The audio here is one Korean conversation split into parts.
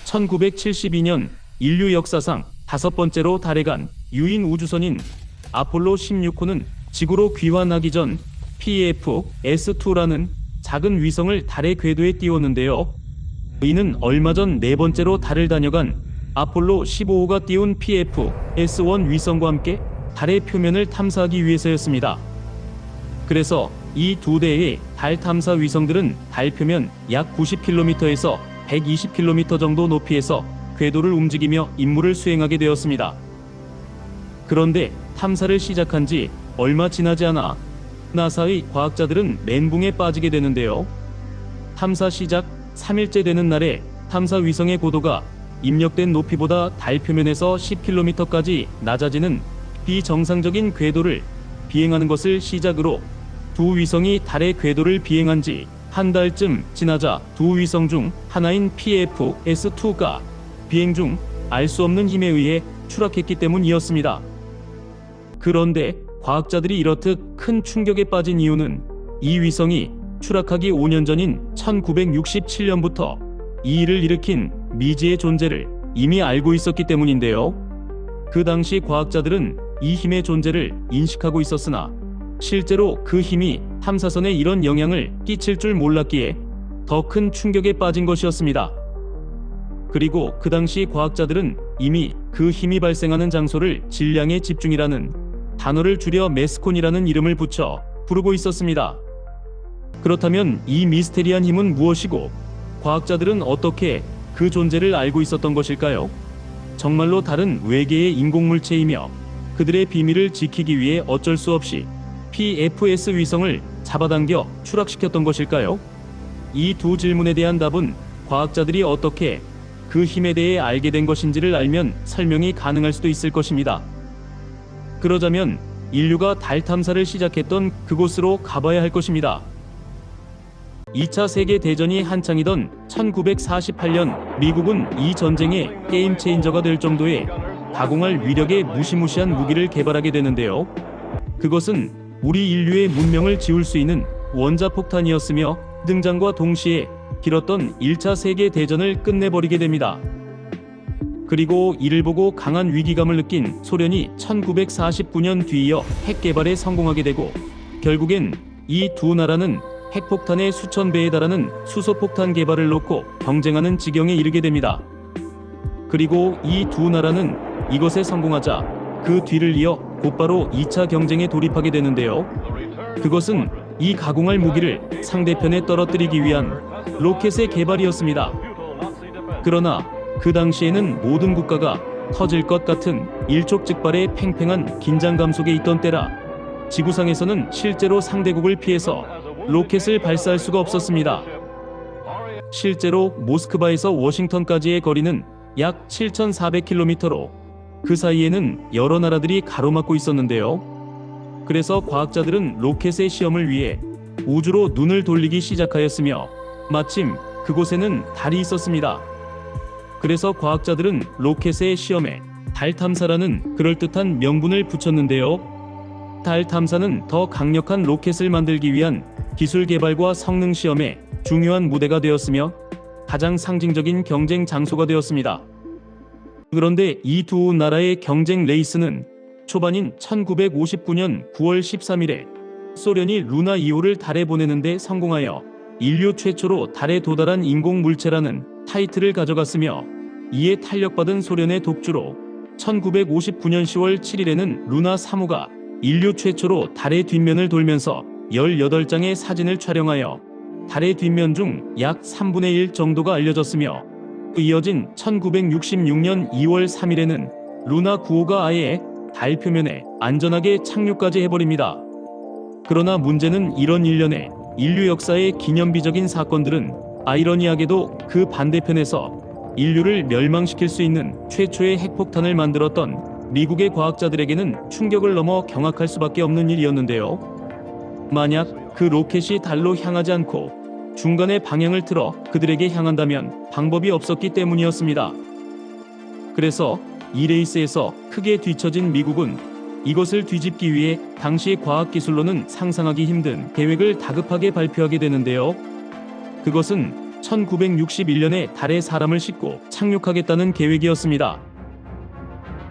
1972년 인류 역사상 5번째로 달에 간 유인 우주선인 아폴로 16호는 지구로 귀환하기 전 PF-S2라는 작은 위성을 달의 궤도에 띄웠는데요. 이는 얼마 전 4번째로 달을 다녀간 아폴로 15호가 띄운 PF-S1 위성과 함께 달의 표면을 탐사하기 위해서였습니다. 그래서 이 두 대의 달 탐사 위성들은 달 표면 약 90km에서 120km 정도 높이에서 궤도를 움직이며 임무를 수행하게 되었습니다. 그런데 탐사를 시작한 지 얼마 지나지 않아 나사의 과학자들은 멘붕에 빠지게 되는데요. 탐사 시작 3일째 되는 날에 탐사 위성의 고도가 입력된 높이보다 달 표면에서 10km까지 낮아지는 비정상적인 궤도를 비행하는 것을 시작으로 두 위성이 달의 궤도를 비행한 지 한 달쯤 지나자 두 위성 중 하나인 PF-S2가 비행 중 알 수 없는 힘에 의해 추락했기 때문이었습니다. 그런데 과학자들이 이렇듯 큰 충격에 빠진 이유는 이 위성이 추락하기 5년 전인 1967년부터 이 일을 일으킨 미지의 존재를 이미 알고 있었기 때문인데요. 그 당시 과학자들은 이 힘의 존재를 인식하고 있었으나 실제로 그 힘이 탐사선에 이런 영향을 끼칠 줄 몰랐기에 더 큰 충격에 빠진 것이었습니다. 그리고 그 당시 과학자들은 이미 그 힘이 발생하는 장소를 질량의 집중이라는 단어를 줄여 메스콘이라는 이름을 붙여 부르고 있었습니다. 그렇다면 이 미스테리한 힘은 무엇이고 과학자들은 어떻게 그 존재를 알고 있었던 것일까요? 정말로 다른 외계의 인공물체이며 그들의 비밀을 지키기 위해 어쩔 수 없이 PF-S 위성을 잡아당겨 추락시켰던 것일까요? 이 두 질문에 대한 답은 과학자들이 어떻게 그 힘에 대해 알게 된 것인지를 알면 설명이 가능할 수도 있을 것입니다. 그러자면 인류가 달 탐사를 시작했던 그곳으로 가봐야 할 것입니다. 2차 세계대전이 한창이던 1948년 미국은 이 전쟁의 게임 체인저가 될 정도의 가공할 위력의 무시무시한 무기를 개발하게 되는데요. 그것은 우리 인류의 문명을 지울 수 있는 원자폭탄이었으며 등장과 동시에 길었던 1차 세계대전을 끝내버리게 됩니다. 그리고 이를 보고 강한 위기감을 느낀 소련이 1949년 뒤이어 핵 개발에 성공하게 되고 결국엔 이 두 나라는 핵폭탄의 수천 배에 달하는 수소폭탄 개발을 놓고 경쟁하는 지경에 이르게 됩니다. 그리고 이 두 나라는 이것에 성공하자 그 뒤를 이어 곧바로 2차 경쟁에 돌입하게 되는데요. 그것은 이 가공할 무기를 상대편에 떨어뜨리기 위한 로켓의 개발이었습니다. 그러나 그 당시에는 모든 국가가 터질 것 같은 일촉즉발의 팽팽한 긴장감 속에 있던 때라 지구상에서는 실제로 상대국을 피해서 로켓을 발사할 수가 없었습니다. 실제로 모스크바에서 워싱턴까지의 거리는 약 7,400km로 그 사이에는 여러 나라들이 가로막고 있었는데요. 그래서 과학자들은 로켓의 시험을 위해 우주로 눈을 돌리기 시작하였으며 마침 그곳에는 달이 있었습니다. 그래서 과학자들은 로켓의 시험에 달 탐사라는 그럴듯한 명분을 붙였는데요. 달 탐사는 더 강력한 로켓을 만들기 위한 기술 개발과 성능 시험의 중요한 무대가 되었으며 가장 상징적인 경쟁 장소가 되었습니다. 그런데 이 두 나라의 경쟁 레이스는 초반인 1959년 9월 13일에 소련이 루나 2호를 달에 보내는데 성공하여 인류 최초로 달에 도달한 인공물체라는 타이틀을 가져갔으며 이에 탄력받은 소련의 독주로 1959년 10월 7일에는 루나 3호가 인류 최초로 달의 뒷면을 돌면서 18장의 사진을 촬영하여 달의 뒷면 중 약 3분의 1 정도가 알려졌으며 이어진 1966년 2월 3일에는 루나 9호가 아예 달 표면에 안전하게 착륙까지 해버립니다. 그러나 문제는 이런 일련의 인류 역사의 기념비적인 사건들은 아이러니하게도 그 반대편에서 인류를 멸망시킬 수 있는 최초의 핵폭탄을 만들었던 미국의 과학자들에게는 충격을 넘어 경악할 수밖에 없는 일이었는데요. 만약 그 로켓이 달로 향하지 않고 중간에 방향을 틀어 그들에게 향한다면 방법이 없었기 때문이었습니다. 그래서 이 레이스에서 크게 뒤처진 미국은 이것을 뒤집기 위해 당시 과학기술로는 상상하기 힘든 계획을 다급하게 발표하게 되는데요. 그것은 1961년에 달에 사람을 싣고 착륙하겠다는 계획이었습니다.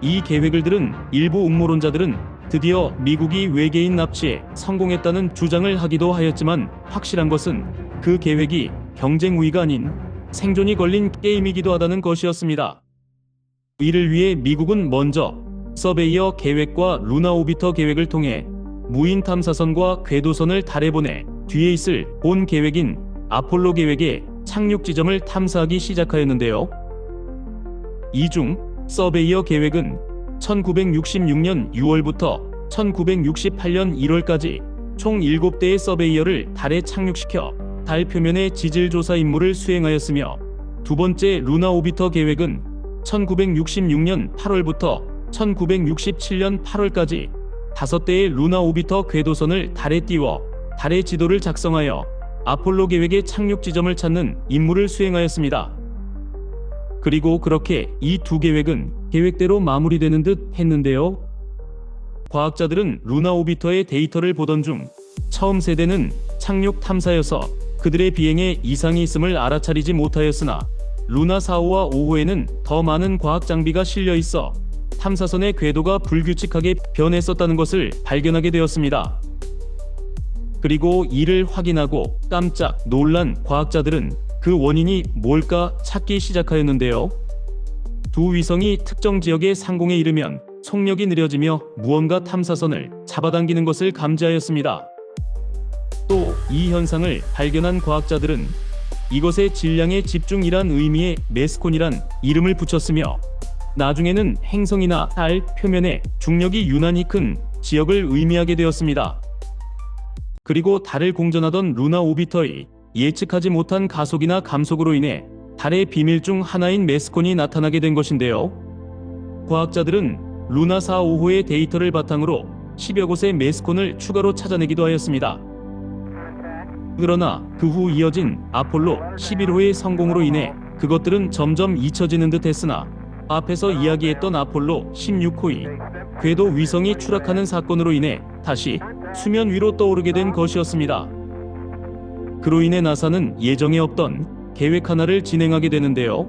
이 계획을 들은 일부 음모론자들은 드디어 미국이 외계인 납치에 성공했다는 주장을 하기도 하였지만, 확실한 것은 그 계획이 경쟁 우위가 아닌 생존이 걸린 게임이기도 하다는 것이었습니다. 이를 위해 미국은 먼저 서베이어 계획과 루나 오비터 계획을 통해 무인 탐사선과 궤도선을 달에 보내 뒤에 있을 본 계획인 아폴로 계획의 착륙 지점을 탐사하기 시작하였는데요. 이 중 서베이어 계획은 1966년 6월부터 1968년 1월까지 총 7대의 서베이어를 달에 착륙시켜 달 표면의 지질 조사 임무를 수행하였으며, 두 번째 루나 오비터 계획은 1966년 8월부터 1967년 8월까지 5대의 루나 오비터 궤도선을 달에 띄워 달의 지도를 작성하여 아폴로 계획의 착륙 지점을 찾는 임무를 수행하였습니다. 그리고 그렇게 이 두 계획은 계획대로 마무리되는 듯 했는데요. 과학자들은 루나 오비터의 데이터를 보던 중 처음 세대는 착륙 탐사여서 그들의 비행에 이상이 있음을 알아차리지 못하였으나, 루나 4호와 5호에는 더 많은 과학 장비가 실려 있어 탐사선의 궤도가 불규칙하게 변했었다는 것을 발견하게 되었습니다. 그리고 이를 확인하고 깜짝 놀란 과학자들은 그 원인이 뭘까 찾기 시작하였는데요. 두 위성이 특정 지역의 상공에 이르면 속력이 느려지며 무언가 탐사선을 잡아당기는 것을 감지하였습니다. 또 이 현상을 발견한 과학자들은 이것의 질량의 집중이란 의미의 메스콘이란 이름을 붙였으며, 나중에는 행성이나 달 표면에 중력이 유난히 큰 지역을 의미하게 되었습니다. 그리고 달을 공전하던 루나 오비터의 예측하지 못한 가속이나 감속으로 인해 달의 비밀 중 하나인 메스콘이 나타나게 된 것인데요. 과학자들은 루나 4, 5호의 데이터를 바탕으로 10여 곳의 메스콘을 추가로 찾아내기도 하였습니다. 그러나 그 후 이어진 아폴로 11호의 성공으로 인해 그것들은 점점 잊혀지는 듯 했으나, 앞에서 이야기했던 아폴로 16호의 궤도 위성이 추락하는 사건으로 인해 다시 수면 위로 떠오르게 된 것이었습니다. 그로 인해 나사는 예정에 없던 계획 하나를 진행하게 되는데요.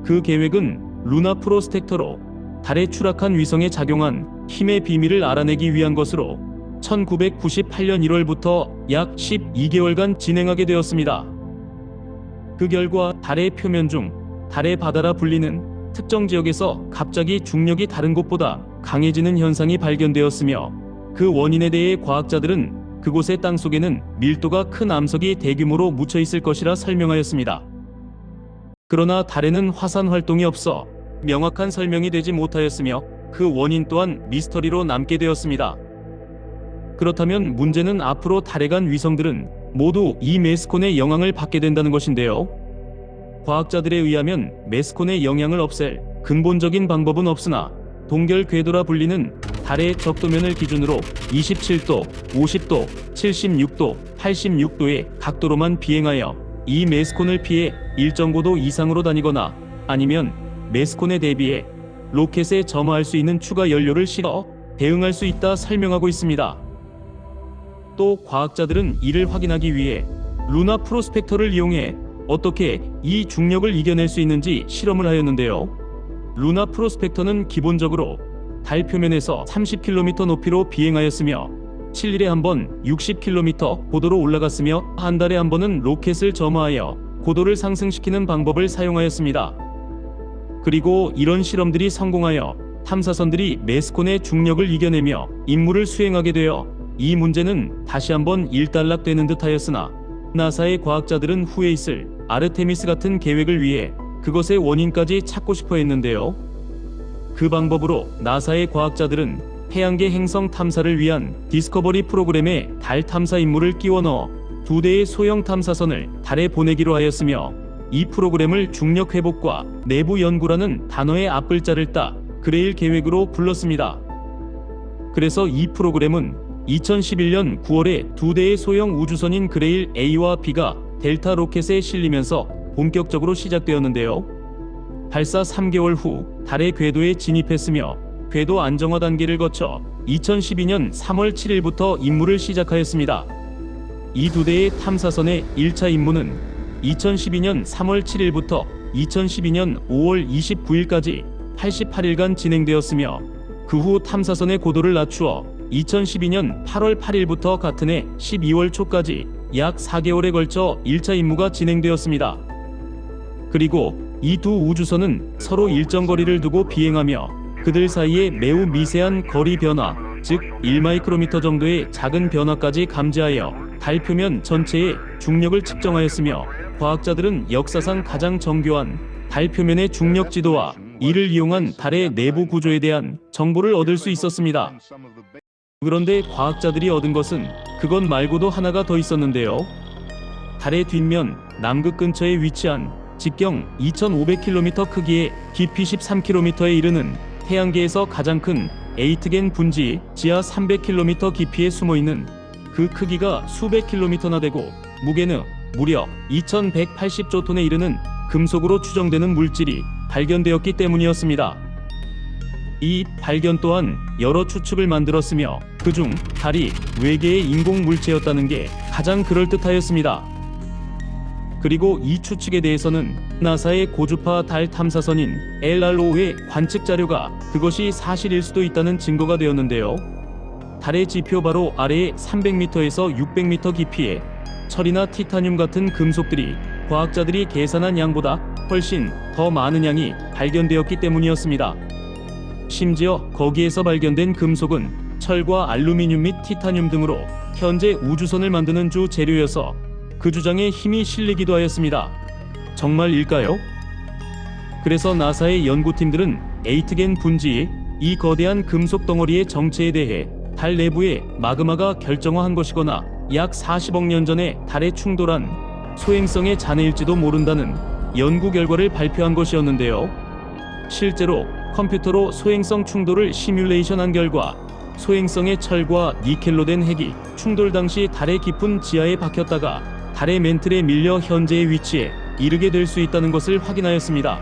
그 계획은 루나 프로스펙터로 달에 추락한 위성에 작용한 힘의 비밀을 알아내기 위한 것으로 1998년 1월부터 약 12개월간 진행하게 되었습니다. 그 결과 달의 표면 중 달의 바다라 불리는 특정 지역에서 갑자기 중력이 다른 곳보다 강해지는 현상이 발견되었으며, 그 원인에 대해 과학자들은 그곳의 땅속에는 밀도가 큰 암석이 대규모로 묻혀 있을 것이라 설명하였습니다. 그러나 달에는 화산 활동이 없어 명확한 설명이 되지 못하였으며, 그 원인 또한 미스터리로 남게 되었습니다. 그렇다면 문제는 앞으로 달에 간 위성들은 모두 이 메스콘의 영향을 받게 된다는 것인데요. 과학자들에 의하면 메스콘의 영향을 없앨 근본적인 방법은 없으나, 동결 궤도라 불리는 달의 적도면을 기준으로 27도, 50도, 76도, 86도의 각도로만 비행하여 이 메스콘을 피해 일정 고도 이상으로 다니거나, 아니면 메스콘에 대비해 로켓에 점화할 수 있는 추가 연료를 실어 대응할 수 있다 설명하고 있습니다. 또 과학자들은 이를 확인하기 위해 루나 프로스펙터를 이용해 어떻게 이 중력을 이겨낼 수 있는지 실험을 하였는데요. 루나 프로스펙터는 기본적으로 달 표면에서 30km 높이로 비행하였으며, 7일에 한 번 60km 고도로 올라갔으며, 한 달에 한 번은 로켓을 점화하여 고도를 상승시키는 방법을 사용하였습니다. 그리고 이런 실험들이 성공하여 탐사선들이 메스콘의 중력을 이겨내며 임무를 수행하게 되어 이 문제는 다시 한번 일단락되는 듯 하였으나, 나사의 과학자들은 후에 있을 아르테미스 같은 계획을 위해 그것의 원인까지 찾고 싶어 했는데요. 그 방법으로 나사의 과학자들은 태양계 행성 탐사를 위한 디스커버리 프로그램에 달 탐사 임무를 끼워 넣어 2대의 소형 탐사선을 달에 보내기로 하였으며, 이 프로그램을 중력 회복과 내부 연구라는 단어의 앞글자를 따 그레일 계획으로 불렀습니다. 그래서 이 프로그램은 2011년 9월에 2대의 소형 우주선인 그레일 A와 B가 델타 로켓에 실리면서 본격적으로 시작되었는데요. 발사 3개월 후 달의 궤도에 진입했으며, 궤도 안정화 단계를 거쳐 2012년 3월 7일부터 임무를 시작하였습니다. 이 2대의 탐사선의 1차 임무는 2012년 3월 7일부터 2012년 5월 29일까지 88일간 진행되었으며 그 후 탐사선의 고도를 낮추어 2012년 8월 8일부터 같은 해 12월 초까지 약 4개월에 걸쳐 1차 임무가 진행되었습니다. 그리고 이 두 우주선은 서로 일정 거리를 두고 비행하며 그들 사이에 매우 미세한 거리 변화, 즉 1마이크로미터 정도의 작은 변화까지 감지하여 달 표면 전체의 중력을 측정하였으며 과학자들은 역사상 가장 정교한 달 표면의 중력 지도와 이를 이용한 달의 내부 구조에 대한 정보를 얻을 수 있었습니다. 그런데 과학자들이 얻은 것은 그것 말고도 하나가 더 있었는데요. 달의 뒷면 남극 근처에 위치한 직경 2500km 크기의 깊이 13km에 이르는 태양계에서 가장 큰 에이트겐 분지 지하 300km 깊이에 숨어있는 그 크기가 수백 킬로미터나 되고 무게는 무려 2180조 톤에 이르는 금속으로 추정되는 물질이 발견되었기 때문이었습니다. 이 발견 또한 여러 추측을 만들었으며 그중 달이 외계의 인공 물체였다는 게 가장 그럴듯하였습니다. 그리고 이 추측에 대해서는 나사의 고주파 달 탐사선인 LRO의 관측 자료가 그것이 사실일 수도 있다는 증거가 되었는데요. 달의 지표 바로 아래의 300m에서 600m 깊이에 철이나 티타늄 같은 금속들이 과학자들이 계산한 양보다 훨씬 더 많은 양이 발견되었기 때문이었습니다. 심지어 거기에서 발견된 금속은 철과 알루미늄 및 티타늄 등으로 현재 우주선을 만드는 주 재료여서 그 주장에 힘이 실리기도 하였습니다. 정말일까요? 그래서 나사의 연구팀들은 에이트겐 분지의 이 거대한 금속 덩어리의 정체에 대해 달 내부의 마그마가 결정화한 것이거나 약 40억 년 전에 달에 충돌한 소행성의 잔해일지도 모른다는 연구 결과를 발표한 것이었는데요. 실제로 컴퓨터로 소행성 충돌을 시뮬레이션한 결과 소행성의 철과 니켈로 된 핵이 충돌 당시 달의 깊은 지하에 박혔다가 달의 멘틀에 밀려 현재의 위치에 이르게 될 수 있다는 것을 확인하였습니다.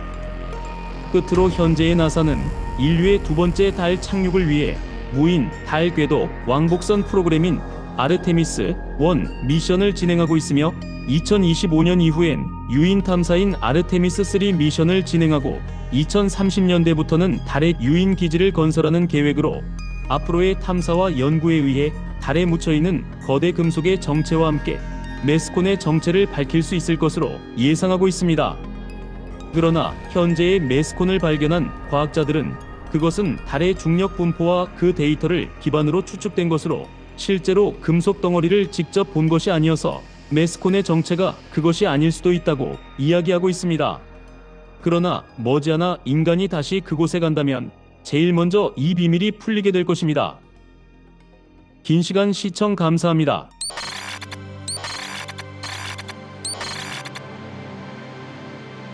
끝으로 현재의 나사는 인류의 두 번째 달 착륙을 위해 무인 달 궤도 왕복선 프로그램인 아르테미스 1 미션을 진행하고 있으며 2025년 이후엔 유인 탐사인 아르테미스 3 미션을 진행하고 2030년대부터는 달에 유인 기지를 건설하는 계획으로 앞으로의 탐사와 연구에 의해 달에 묻혀있는 거대 금속의 정체와 함께 메스콘의 정체를 밝힐 수 있을 것으로 예상하고 있습니다. 그러나 현재의 메스콘을 발견한 과학자들은 그것은 달의 중력 분포와 그 데이터를 기반으로 추측된 것으로 실제로 금속 덩어리를 직접 본 것이 아니어서 메스콘의 정체가 그것이 아닐 수도 있다고 이야기하고 있습니다. 그러나 머지않아 인간이 다시 그곳에 간다면 제일 먼저 이 비밀이 풀리게 될 것입니다. 긴 시간 시청 감사합니다.